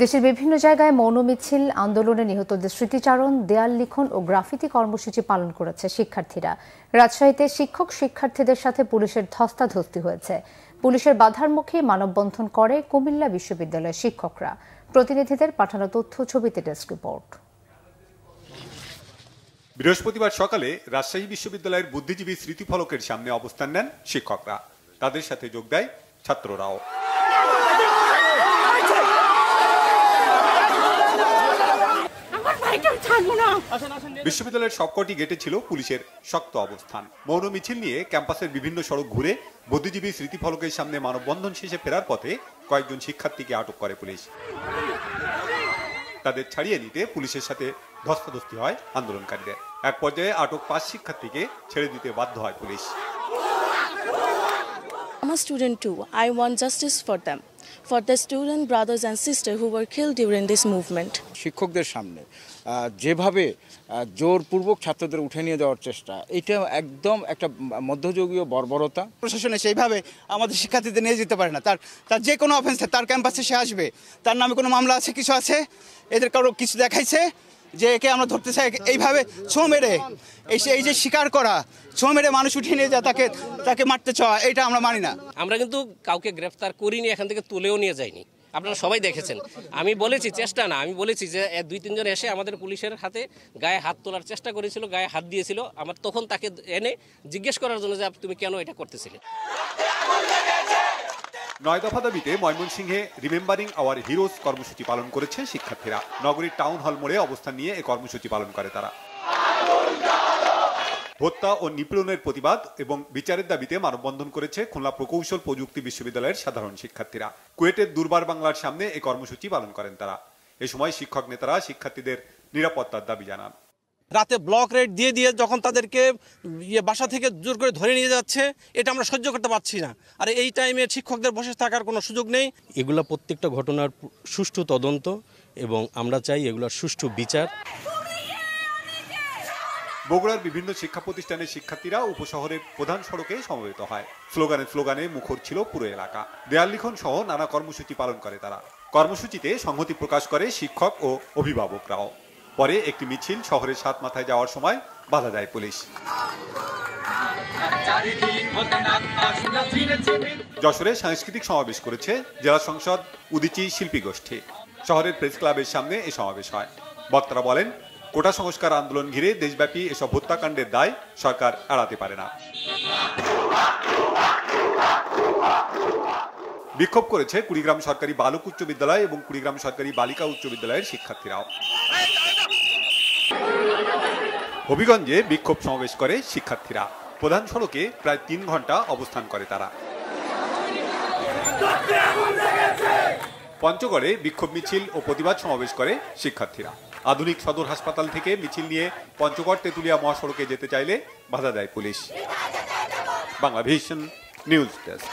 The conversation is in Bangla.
দেশের বিভিন্ন জায়গায় মৌন মিছিল, আন্দোলনে নিহতদের স্মৃতিচারণ, দেয়াল লিখন ও গ্রাফিতি কর্মসূচি পালন করেছে শিক্ষার্থীরা। রাজশাহীতে শিক্ষক শিক্ষার্থীদের সাথে পুলিশের ধস্তাধস্তি হয়েছে। পুলিশের বাধার মুখে মানববন্ধন করে কুমিল্লা বিশ্ববিদ্যালয়ের শিক্ষকরা। প্রতিনিধিদের পাঠানো তথ্য ছবিতে ডেস্ক রিপোর্ট। বৃহস্পতিবার সকালে রাজশাহী বিশ্ববিদ্যালয়ের বুদ্ধিজীবী স্মৃতিফলকের সামনে অবস্থান নেন শিক্ষকরা। তাদের সাথে যোগ দেয় ছাত্ররাও। বিশ্ববিদ্যালয়ের সবকটি গেটে ছিল পুলিশের শক্ত অবস্থান। মৌন মিছিল নিয়ে ক্যাম্পাসের বিভিন্ন সড়ক ঘুরে বুদ্ধিজীবী স্মৃতিফলকের সামনে মানববন্ধন শেষে ফেরার পথে কয়েকজন শিক্ষার্থীকে আটক করে পুলিশ। তাদের ছাড়িয়ে নিতে পুলিশের সাথে ধস্তাধস্তি হয় আন্দোলনকারীদের। এক পর্যায়ে আটক 5 শিক্ষার্থীকে ছেড়ে দিতে বাধ্য হয় police. I'm a student too. I want justice for them, for the student brothers and sisters who were killed during this movement. শিক্ষকদের সামনে যেভাবে জোরপূর্বক ছাত্রদের উঠে নিয়ে যাওয়ার চেষ্টা, এটা একদম একটা মধ্যযুগীয় বর্বরতা। প্রশাসনে সেইভাবে আমাদের শিক্ষার্থীদের নিয়ে যেতে পারে না। তার যে কোনো অফেন্সে তার ক্যাম্পাসে সে আসবে, তার নামে কোনো মামলা আছে, কিছু আছে, এদের কারো কিছু দেখাইছে যে একে আমরা ধরতে চাই, এইভাবে ছো মেরে এই যে শিকার করা, ছো মেরে মানুষ উঠিয়ে নিয়ে যায়, তাকে মারতে চাওয়া, এটা আমরা মানি না। আমরা কিন্তু কাউকে গ্রেফতার করিনি, এখান থেকে তুলেও নিয়ে যাইনি। আপনারা সবাই দেখেছেন। আমি বলেছি চেষ্টা না, আমি বলেছি যে 2-3 জন এসে আমাদের পুলিশের হাতে গায়ে হাত তোলার চেষ্টা করেছিল, গায়ে হাত দিয়েছিল। আমার তখন তাকে এনে জিজ্ঞেস করার জন্য যে তুমি কেন এটা করতেছিলে। 9 দফা দাবিতে ময়মনসিংহে রিমেম্বারিং আওয়ার হিরোজ কর্মসূচি পালন করেছে শিক্ষার্থীরা। নগরীর টাউন হল মোড়ে অবস্থান নিয়ে এই কর্মসূচি পালন করে তারা। হত্যা ও নিপীড়নের প্রতিবাদ এবং বিচারের দাবিতে মানববন্ধন করেছে খুলনা প্রকৌশল প্রযুক্তি বিশ্ববিদ্যালয়ের সাধারণ শিক্ষার্থীরা। কুয়েটের দুর্বার বাংলার সামনে এই কর্মসূচি পালন করেন তারা। এ সময় শিক্ষক নেতারা শিক্ষার্থীদের নিরাপত্তার দাবি জানান। রাতে ব্লক রেড দিয়ে যখন তাদেরকে বাসা থেকে জোর করে ধরে নিয়ে যাচ্ছে, এটা আমরা সহ্য করতে পারছি না। আর এই টাইমে শিক্ষকদের বসে থাকার কোনো সুযোগ নেই। এগুলা প্রত্যেকটা ঘটনার সুষ্ঠু তদন্ত এবং আমরা চাই এগুলার সুষ্ঠু বিচার। বগুড়ার বিভিন্ন শিক্ষা প্রতিষ্ঠানের শিক্ষার্থীরা উপশহরের প্রধান সড়কে সমবেত হয়। স্লোগানে মুখর ছিল পুরো এলাকা। দেয়াল লিখন সহ নানা কর্মসূচি পালন করে তারা। কর্মসূচিতে সংহতি প্রকাশ করে শিক্ষক ও অভিভাবকরাও। পরে একটি মিছিল শহরের 7 মাথায় যাওয়ার সময় বাধা দেয় পুলিশ। যশোরে সাংস্কৃতিক সমাবেশ করেছে জেলা সংসদ উদীচী শিল্পী গোষ্ঠী। শহরের প্রেস ক্লাবের সামনে এই সমাবেশ হয়। বক্তারা বলেন, কোটা সংস্কার আন্দোলন ঘিরে দেশব্যাপী এসব হত্যাকাণ্ডের দায় সরকার এড়াতে পারে না। বিক্ষোভ করেছে কুড়িগ্রাম সরকারি বালক উচ্চ বিদ্যালয় এবং কুড়িগ্রাম সরকারি বালিকা উচ্চ বিদ্যালয়ের শিক্ষার্থীরাও। হবিগঞ্জে বিক্ষোভ সমাবেশ করে শিক্ষার্থীরা। প্রধান সড়কে প্রায় 3 ঘন্টা অবস্থান করে তারা। পঞ্চগড়ে বিক্ষোভ মিছিল ও প্রতিবাদ সমাবেশ করে শিক্ষার্থীরা। আধুনিক সদর হাসপাতাল থেকে মিছিল নিয়ে পঞ্চগড় তেতুলিয়া মহাসড়কে যেতে চাইলে বাধা দেয় পুলিশ। Banglavision news desk.